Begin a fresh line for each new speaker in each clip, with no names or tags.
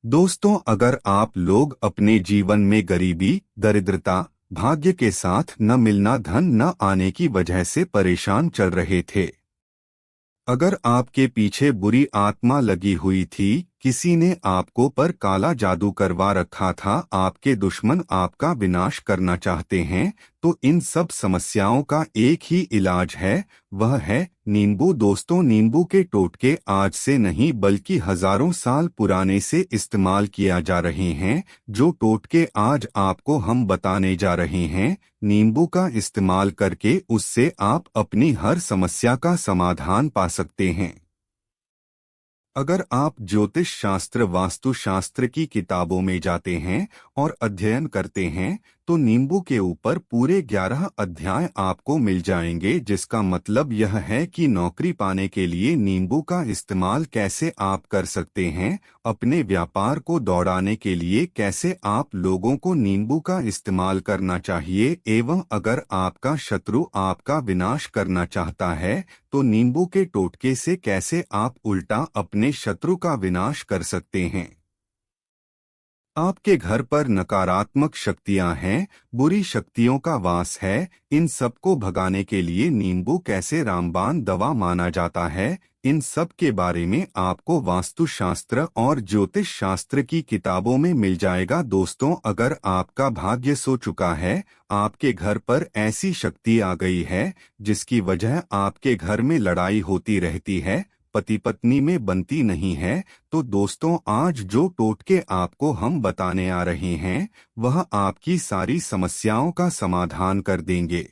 दोस्तों, अगर आप लोग अपने जीवन में गरीबी, दरिद्रता, भाग्य के साथ न मिलना, धन न आने की वजह से परेशान चल रहे थे, अगर आपके पीछे बुरी आत्मा लगी हुई थी, किसी ने आपको पर काला जादू करवा रखा था, आपके दुश्मन आपका विनाश करना चाहते हैं, तो इन सब समस्याओं का एक ही इलाज है, वह है नींबू। दोस्तों, नींबू के टोटके आज से नहीं बल्कि हजारों साल पुराने से इस्तेमाल किया जा रहे हैं। जो टोटके आज आपको हम बताने जा रहे हैं, नींबू का इस्तेमाल करके उससे आप अपनी हर समस्या का समाधान पा सकते हैं। अगर आप ज्योतिष शास्त्र, वास्तु शास्त्र की किताबों में जाते हैं और अध्ययन करते हैं, तो नींबू के ऊपर पूरे 11 अध्याय आपको मिल जाएंगे, जिसका मतलब यह है कि नौकरी पाने के लिए नींबू का इस्तेमाल कैसे आप कर सकते हैं, अपने व्यापार को दौड़ाने के लिए कैसे आप लोगों को नींबू का इस्तेमाल करना चाहिए, एवं अगर आपका शत्रु आपका विनाश करना चाहता है तो नींबू के टोटके से कैसे आप उल्टा अपने शत्रु का विनाश कर सकते हैं। आपके घर पर नकारात्मक शक्तियां हैं, बुरी शक्तियों का वास है, इन सबको भगाने के लिए नींबू कैसे रामबाण दवा माना जाता है, इन सब के बारे में आपको वास्तुशास्त्र और ज्योतिष शास्त्र की किताबों में मिल जाएगा। दोस्तों, अगर आपका भाग्य सो चुका है, आपके घर पर ऐसी शक्ति आ गई है जिसकी वजह आपके घर में लड़ाई होती रहती है, पति पत्नी में बनती नहीं है, तो दोस्तों, आज जो टोटके आपको हम बताने आ रहे हैं, वह आपकी सारी समस्याओं का समाधान कर देंगे।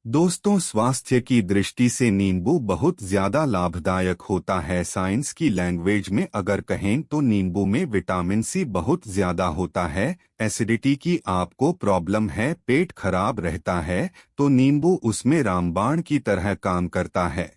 दोस्तों, स्वास्थ्य की दृष्टि से नींबू बहुत ज्यादा लाभदायक होता है। साइंस की लैंग्वेज में अगर कहें तो नींबू में विटामिन सी बहुत ज्यादा होता है। एसिडिटी की आपको प्रॉब्लम है, पेट खराब रहता है, तो नींबू उसमें रामबाण की तरह काम करता है।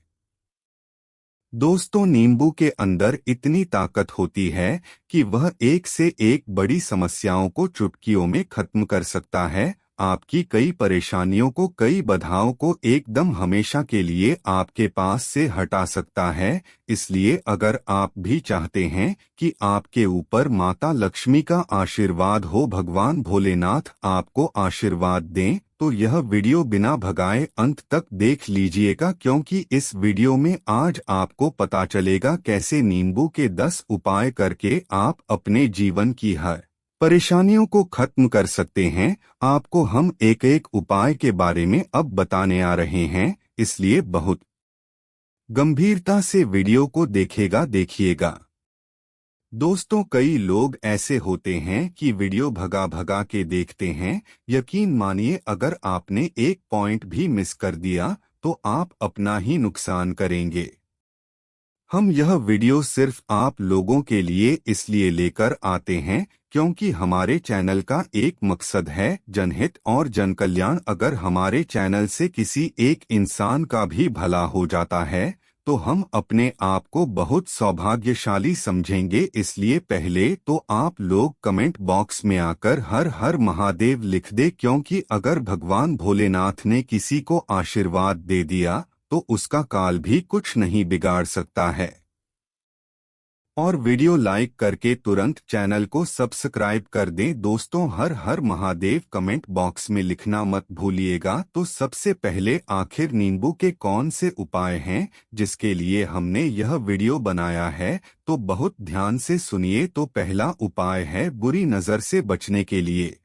दोस्तों, नींबू के अंदर इतनी ताकत होती है कि वह एक से एक बड़ी समस्याओं को चुटकियों में खत्म कर सकता है। आपकी कई परेशानियों को, कई बाधाओं को एकदम हमेशा के लिए आपके पास से हटा सकता है। इसलिए अगर आप भी चाहते हैं कि आपके ऊपर माता लक्ष्मी का आशीर्वाद हो, भगवान भोलेनाथ आपको आशीर्वाद दें, तो यह वीडियो बिना भगाए अंत तक देख लीजिएगा, क्योंकि इस वीडियो में आज आपको पता चलेगा कैसे नींबू के 10 उपाय करके आप अपने जीवन की हर परेशानियों को खत्म कर सकते हैं। आपको हम एक एक उपाय के बारे में अब बताने आ रहे हैं, इसलिए बहुत गंभीरता से वीडियो को देखिएगा। दोस्तों, कई लोग ऐसे होते हैं कि वीडियो भगा भगा के देखते हैं। यकीन मानिए, अगर आपने एक पॉइंट भी मिस कर दिया तो आप अपना ही नुकसान करेंगे। हम यह वीडियो सिर्फ आप लोगों के लिए इसलिए लेकर आते हैं क्योंकि हमारे चैनल का एक मकसद है जनहित और जनकल्याण। अगर हमारे चैनल से किसी एक इंसान का भी भला हो जाता है तो हम अपने आप को बहुत सौभाग्यशाली समझेंगे। इसलिए पहले तो आप लोग कमेंट बॉक्स में आकर हर हर महादेव लिख दे, क्योंकि अगर भगवान भोलेनाथ ने किसी को आशीर्वाद दे दिया तो उसका काल भी कुछ नहीं बिगाड़ सकता है। और वीडियो लाइक करके तुरंत चैनल को सब्सक्राइब कर दें। दोस्तों, हर हर महादेव कमेंट बॉक्स में लिखना मत भूलिएगा। तो सबसे पहले, आखिर नींबू के कौन से उपाय हैं जिसके लिए हमने यह वीडियो बनाया है, तो बहुत ध्यान से सुनिए। तो पहला उपाय है बुरी नज़र से बचने के लिए।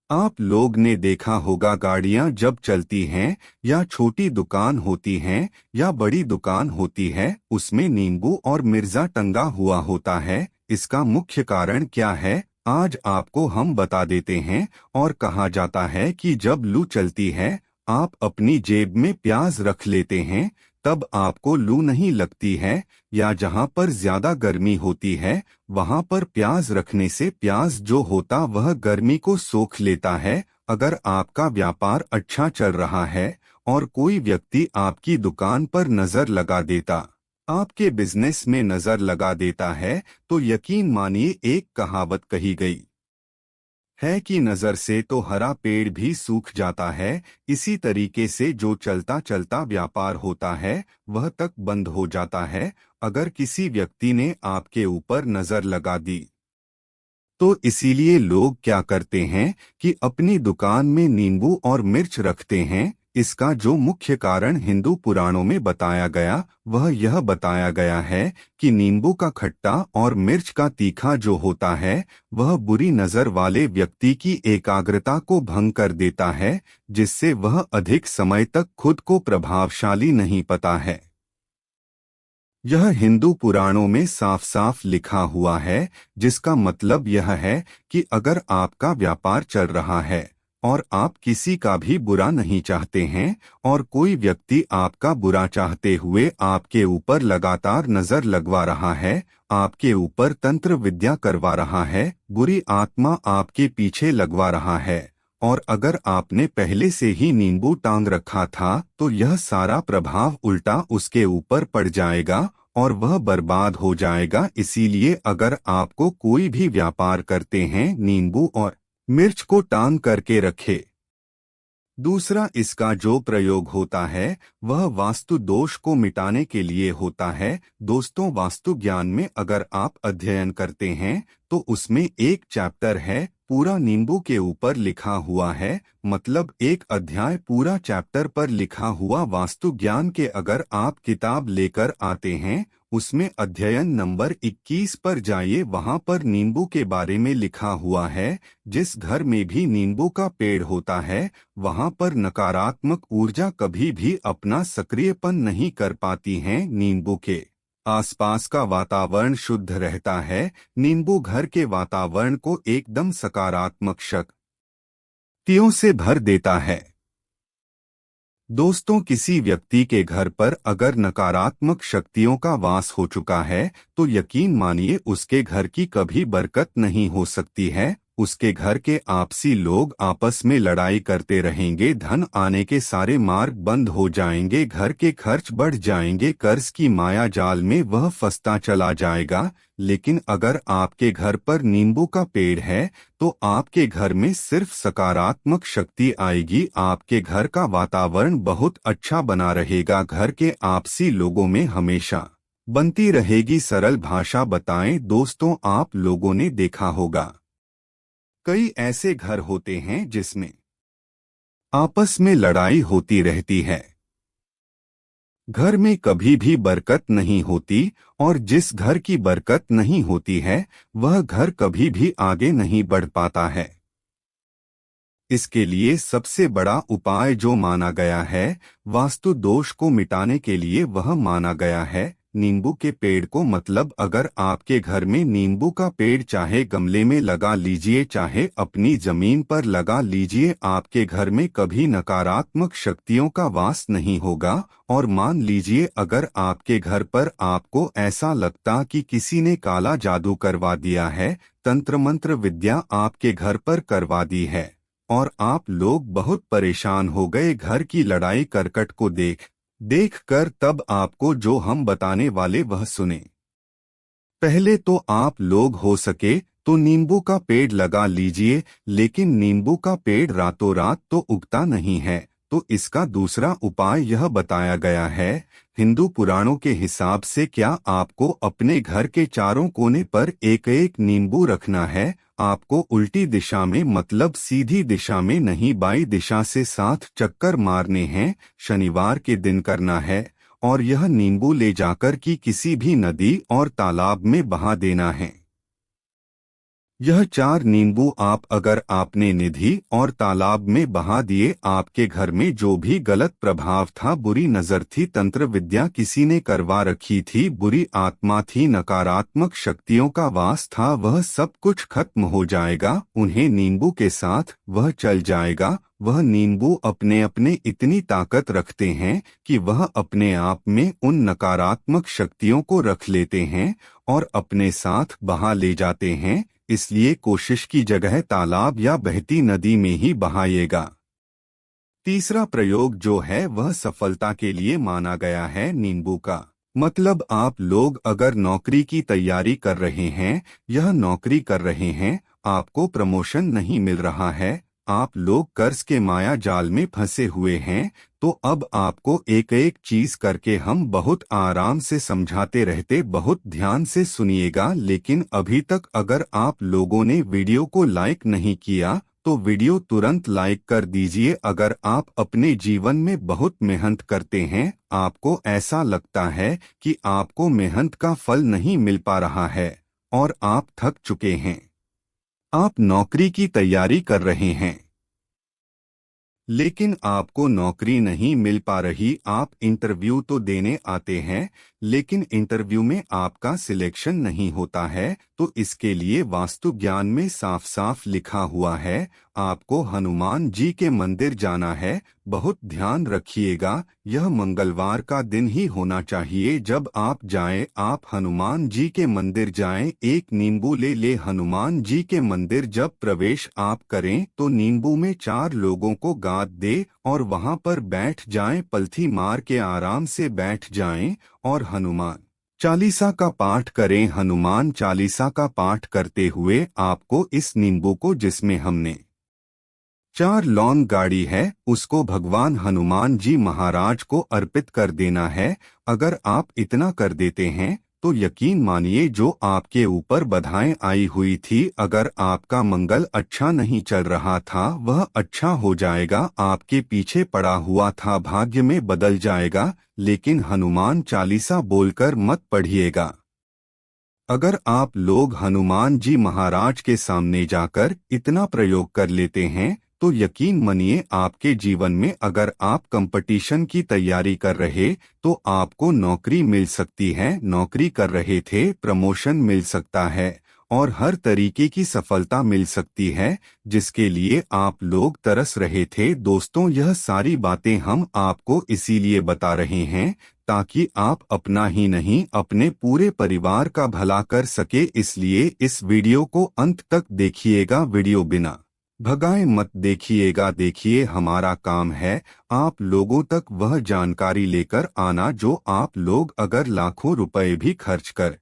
आप लोग ने देखा होगा, गाड़ियां जब चलती हैं या छोटी दुकान होती हैं या बड़ी दुकान होती है, उसमें नींबू और मिर्चा टंगा हुआ होता है। इसका मुख्य कारण क्या है, आज आपको हम बता देते हैं। और कहा जाता है कि जब लू चलती है, आप अपनी जेब में प्याज रख लेते हैं, तब आपको लू नहीं लगती है। या जहां पर ज्यादा गर्मी होती है, वहां पर प्याज रखने से प्याज जो होता वह गर्मी को सोख लेता है। अगर आपका व्यापार अच्छा चल रहा है और कोई व्यक्ति आपकी दुकान पर नजर लगा देता, आपके बिजनेस में नजर लगा देता है, तो यकीन मानिए, एक कहावत कही गई है कि नजर से तो हरा पेड़ भी सूख जाता है, इसी तरीके से जो चलता चलता व्यापार होता है वह तक बंद हो जाता है। अगर किसी व्यक्ति ने आपके ऊपर नजर लगा दी तो इसीलिए लोग क्या करते हैं कि अपनी दुकान में नींबू और मिर्च रखते हैं। इसका जो मुख्य कारण हिंदू पुराणों में बताया गया वह यह बताया गया है कि नींबू का खट्टा और मिर्च का तीखा जो होता है वह बुरी नजर वाले व्यक्ति की एकाग्रता को भंग कर देता है, जिससे वह अधिक समय तक खुद को प्रभावशाली नहीं पाता है। यह हिंदू पुराणों में साफ साफ लिखा हुआ है, जिसका मतलब यह है कि अगर आपका व्यापार चल रहा है और आप किसी का भी बुरा नहीं चाहते हैं और कोई व्यक्ति आपका बुरा चाहते हुए आपके ऊपर लगातार नजर लगवा रहा है, आपके ऊपर तंत्र विद्या करवा रहा है, बुरी आत्मा आपके पीछे लगवा रहा है, और अगर आपने पहले से ही नींबू टांग रखा था तो यह सारा प्रभाव उल्टा उसके ऊपर पड़ जाएगा और वह बर्बाद हो जाएगा। इसीलिए अगर आपको कोई भी व्यापार करते हैं, नींबू और मिर्च को टांग करके रखे। दूसरा, इसका जो प्रयोग होता है वह वास्तु दोष को मिटाने के लिए होता है। दोस्तों, वास्तु ज्ञान में अगर आप अध्ययन करते हैं तो उसमें एक चैप्टर है, पूरा नींबू के ऊपर लिखा हुआ है, मतलब एक अध्याय पूरा चैप्टर पर लिखा हुआ वास्तु ज्ञान के अगर आप किताब लेकर आते हैं, उसमें अध्ययन नंबर 21 पर जाइए, वहां पर नींबू के बारे में लिखा हुआ है। जिस घर में भी नींबू का पेड़ होता है वहां पर नकारात्मक ऊर्जा कभी भी अपना सक्रियपन नहीं कर पाती है। नींबू के आसपास का वातावरण शुद्ध रहता है। नींबू घर के वातावरण को एकदम सकारात्मक शक्तियों से भर देता है। दोस्तों, किसी व्यक्ति के घर पर अगर नकारात्मक शक्तियों का वास हो चुका है तो यकीन मानिए उसके घर की कभी बरकत नहीं हो सकती है। उसके घर के आपसी लोग आपस में लड़ाई करते रहेंगे, धन आने के सारे मार्ग बंद हो जाएंगे, घर के खर्च बढ़ जाएंगे, कर्ज की माया जाल में वह फंसता चला जाएगा। लेकिन अगर आपके घर पर नींबू का पेड़ है तो आपके घर में सिर्फ सकारात्मक शक्ति आएगी, आपके घर का वातावरण बहुत अच्छा बना रहेगा, घर के आपसी लोगों में हमेशा बनती रहेगी। सरल भाषा बताएं दोस्तों, आप लोगों ने देखा होगा कई ऐसे घर होते हैं जिसमें आपस में लड़ाई होती रहती है, घर में कभी भी बरकत नहीं होती, और जिस घर की बरकत नहीं होती है वह घर कभी भी आगे नहीं बढ़ पाता है। इसके लिए सबसे बड़ा उपाय जो माना गया है वास्तु दोष को मिटाने के लिए वह माना गया है नींबू के पेड़ को। मतलब अगर आपके घर में नींबू का पेड़ चाहे गमले में लगा लीजिए चाहे अपनी जमीन पर लगा लीजिए, आपके घर में कभी नकारात्मक शक्तियों का वास नहीं होगा। और मान लीजिए अगर आपके घर पर आपको ऐसा लगता कि किसी ने काला जादू करवा दिया है, तंत्र मंत्र विद्या आपके घर पर करवा दी है और आप लोग बहुत परेशान हो गए घर की लड़ाई करकट को देख कर, तब आपको जो हम बताने वाले वह सुने। पहले तो आप लोग हो सके तो नींबू का पेड़ लगा लीजिए, लेकिन नींबू का पेड़ रातों रात तो उगता नहीं है, तो इसका दूसरा उपाय यह बताया गया है हिंदू पुराणों के हिसाब से। क्या आपको अपने घर के चारों कोने पर एक एक नींबू रखना है। आपको उल्टी दिशा में मतलब सीधी दिशा में नहीं, बाई दिशा से 7 चक्कर मारने हैं, शनिवार के दिन करना है, और यह नींबू ले जाकर की किसी भी नदी और तालाब में बहा देना है। यह 4 नींबू आप अगर आपने निधि और तालाब में बहा दिए, आपके घर में जो भी गलत प्रभाव था, बुरी नजर थी, तंत्र विद्या किसी ने करवा रखी थी, बुरी आत्मा थी, नकारात्मक शक्तियों का वास था, वह सब कुछ खत्म हो जाएगा। उन्हें नींबू के साथ वह चल जाएगा। वह नींबू अपने अपने इतनी ताकत रखते हैं कि वह अपने आप में उन नकारात्मक शक्तियों को रख लेते हैं और अपने साथ बहा ले जाते हैं। इसलिए कोशिश की जगह तालाब या बहती नदी में ही बहाइएगा। तीसरा प्रयोग जो है वह सफलता के लिए माना गया है नींबू का। मतलब आप लोग अगर नौकरी की तैयारी कर रहे हैं, यह नौकरी कर रहे हैं आपको प्रमोशन नहीं मिल रहा है, आप लोग कर्ज के माया जाल में फंसे हुए हैं, तो अब आपको एक एक चीज करके हम बहुत आराम से समझाते रहते, बहुत ध्यान से सुनिएगा। लेकिन अभी तक अगर आप लोगों ने वीडियो को लाइक नहीं किया तो वीडियो तुरंत लाइक कर दीजिए। अगर आप अपने जीवन में बहुत मेहनत करते हैं, आपको ऐसा लगता है कि आपको मेहनत का फल नहीं मिल पा रहा है और आप थक चुके हैं, आप नौकरी की तैयारी कर रहे हैं लेकिन आपको नौकरी नहीं मिल पा रही, आप इंटरव्यू तो देने आते हैं लेकिन इंटरव्यू में आपका सिलेक्शन नहीं होता है, तो इसके लिए वास्तु ज्ञान में साफ साफ लिखा हुआ है आपको हनुमान जी के मंदिर जाना है। बहुत ध्यान रखिएगा, यह मंगलवार का दिन ही होना चाहिए। जब आप जाएं, आप हनुमान जी के मंदिर जाएं, एक नींबू ले हनुमान जी के मंदिर जब प्रवेश आप करें तो नींबू में 4 लोगों को गाद दे और वहां पर बैठ जाएं, पलथी मार के आराम से बैठ जाएं और हनुमान चालीसा का पाठ करें। हनुमान चालीसा का पाठ करते हुए आपको इस नींबू को, जिसमें हमने 4 लौंग गाड़ी है, उसको भगवान हनुमान जी महाराज को अर्पित कर देना है। अगर आप इतना कर देते हैं तो यकीन मानिए जो आपके ऊपर बाधाएं आई हुई थी, अगर आपका मंगल अच्छा नहीं चल रहा था वह अच्छा हो जाएगा, आपके पीछे पड़ा हुआ था भाग्य में बदल जाएगा। लेकिन हनुमान चालीसा बोलकर मत पढ़िएगा। अगर आप लोग हनुमान जी महाराज के सामने जाकर इतना प्रयोग कर लेते हैं तो यकीन मानिए आपके जीवन में, अगर आप कंपटीशन की तैयारी कर रहे तो आपको नौकरी मिल सकती है, नौकरी कर रहे थे प्रमोशन मिल सकता है और हर तरीके की सफलता मिल सकती है जिसके लिए आप लोग तरस रहे थे। दोस्तों, यह सारी बातें हम आपको इसीलिए बता रहे हैं ताकि आप अपना ही नहीं अपने पूरे परिवार का भला कर सके, इसलिए इस वीडियो को अंत तक देखिएगा, वीडियो बिना भगाए मत देखिएगा। देखिए, हमारा काम है आप लोगों तक वह जानकारी लेकर आना जो आप लोग अगर लाखों रुपए भी खर्च कर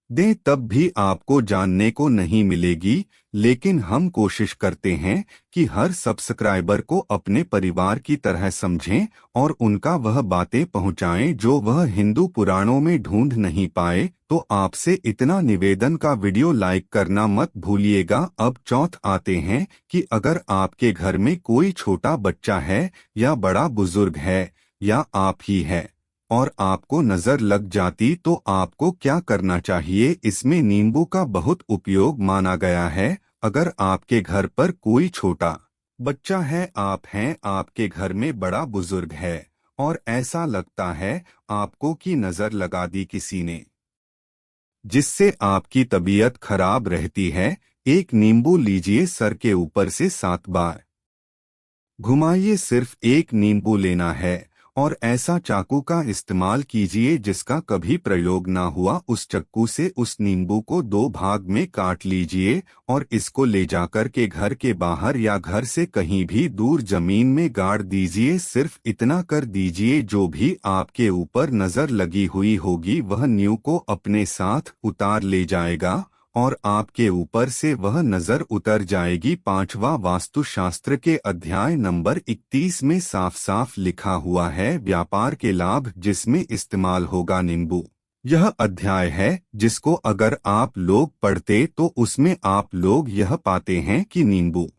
दें तब भी आपको जानने को नहीं मिलेगी। लेकिन हम कोशिश करते हैं कि हर सब्सक्राइबर को अपने परिवार की तरह समझें और उनका वह बातें पहुंचाएं जो वह हिंदू पुराणों में ढूंढ नहीं पाए। तो आपसे इतना निवेदन का वीडियो लाइक करना मत भूलिएगा। अब चौथ आते हैं कि अगर आपके घर में कोई छोटा बच्चा है या बड़ा बुजुर्ग है या आप ही है और आपको नजर लग जाती तो आपको क्या करना चाहिए। इसमें नींबू का बहुत उपयोग माना गया है। अगर आपके घर पर कोई छोटा बच्चा है, आप हैं, आपके घर में बड़ा बुजुर्ग है और ऐसा लगता है आपको कि नजर लगा दी किसी ने, जिससे आपकी तबीयत खराब रहती है, एक नींबू लीजिए, सर के ऊपर से 7 बार घुमाइए, सिर्फ एक नींबू लेना है और ऐसा चाकू का इस्तेमाल कीजिए जिसका कभी प्रयोग ना हुआ। उस चक्कू से उस नींबू को 2 भाग में काट लीजिए और इसको ले जाकर के घर के बाहर या घर से कहीं भी दूर जमीन में गाड़ दीजिए। सिर्फ इतना कर दीजिए, जो भी आपके ऊपर नजर लगी हुई होगी वह नींव को अपने साथ उतार ले जाएगा और आपके ऊपर से वह नजर उतर जाएगी। 5वां वास्तुशास्त्र के अध्याय नंबर 31 में साफ साफ लिखा हुआ है व्यापार के लाभ जिसमें इस्तेमाल होगा नींबू। यह अध्याय है जिसको अगर आप लोग पढ़ते तो उसमें आप लोग यह पाते हैं कि नींबू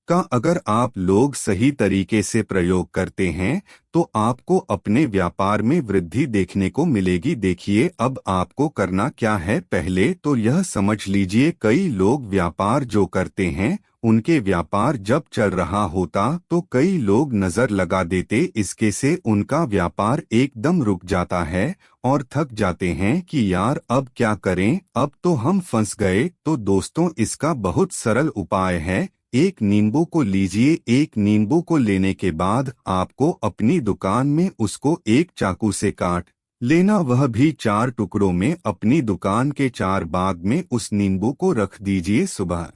का अगर आप लोग सही तरीके से प्रयोग करते हैं तो आपको अपने व्यापार में वृद्धि देखने को मिलेगी। देखिए, अब आपको करना क्या है, पहले तो यह समझ लीजिए कई लोग व्यापार जो करते हैं उनके व्यापार जब चल रहा होता तो कई लोग नजर लगा देते, इसके से उनका व्यापार एकदम रुक जाता है और थक जाते हैं कि यार अब क्या करें, अब तो हम फंस गए। तो दोस्तों, इसका बहुत सरल उपाय है, एक नींबू को लीजिए। एक नींबू को लेने के बाद आपको अपनी दुकान में उसको एक चाकू से काट लेना, वह भी 4 टुकड़ों में। अपनी दुकान के 4 भाग में उस नींबू को रख दीजिए। सुबह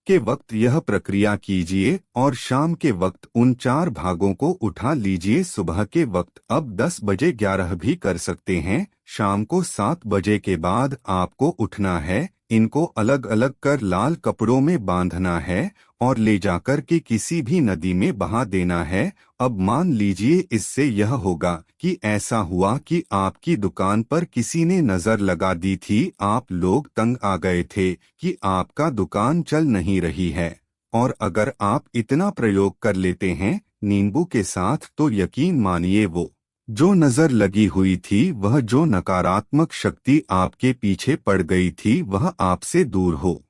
के वक्त यह प्रक्रिया कीजिए और शाम के वक्त उन 4 भागों को उठा लीजिए। सुबह के वक्त अब 10 बजे 11 भी कर सकते हैं, शाम को 7 बजे के बाद आपको उठना है, इनको अलग अलग कर लाल कपड़ों में बांधना है और ले जाकर के किसी भी नदी में बहा देना है। अब मान लीजिए इससे यह होगा कि ऐसा हुआ कि आपकी दुकान पर किसी ने नजर लगा दी थी, आप लोग तंग आ गए थे कि आपका दुकान चल नहीं रही है, और अगर आप इतना प्रयोग कर लेते हैं नींबू के साथ तो यकीन मानिए वो जो नजर लगी हुई थी, वह जो नकारात्मक शक्ति आपके पीछे पड़ गई थी, वह आपसे दूर हो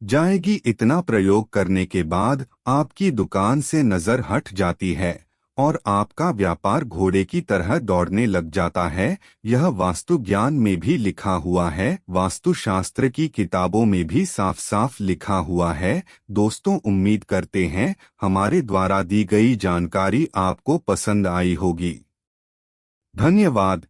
जाएगी। इतना प्रयोग करने के बाद आपकी दुकान से नजर हट जाती है और आपका व्यापार घोड़े की तरह दौड़ने लग जाता है। यह वास्तु ज्ञान में भी लिखा हुआ है, वास्तुशास्त्र की किताबों में भी साफ साफ लिखा हुआ है। दोस्तों, उम्मीद करते हैं हमारे द्वारा दी गई जानकारी आपको पसंद आई होगी। धन्यवाद।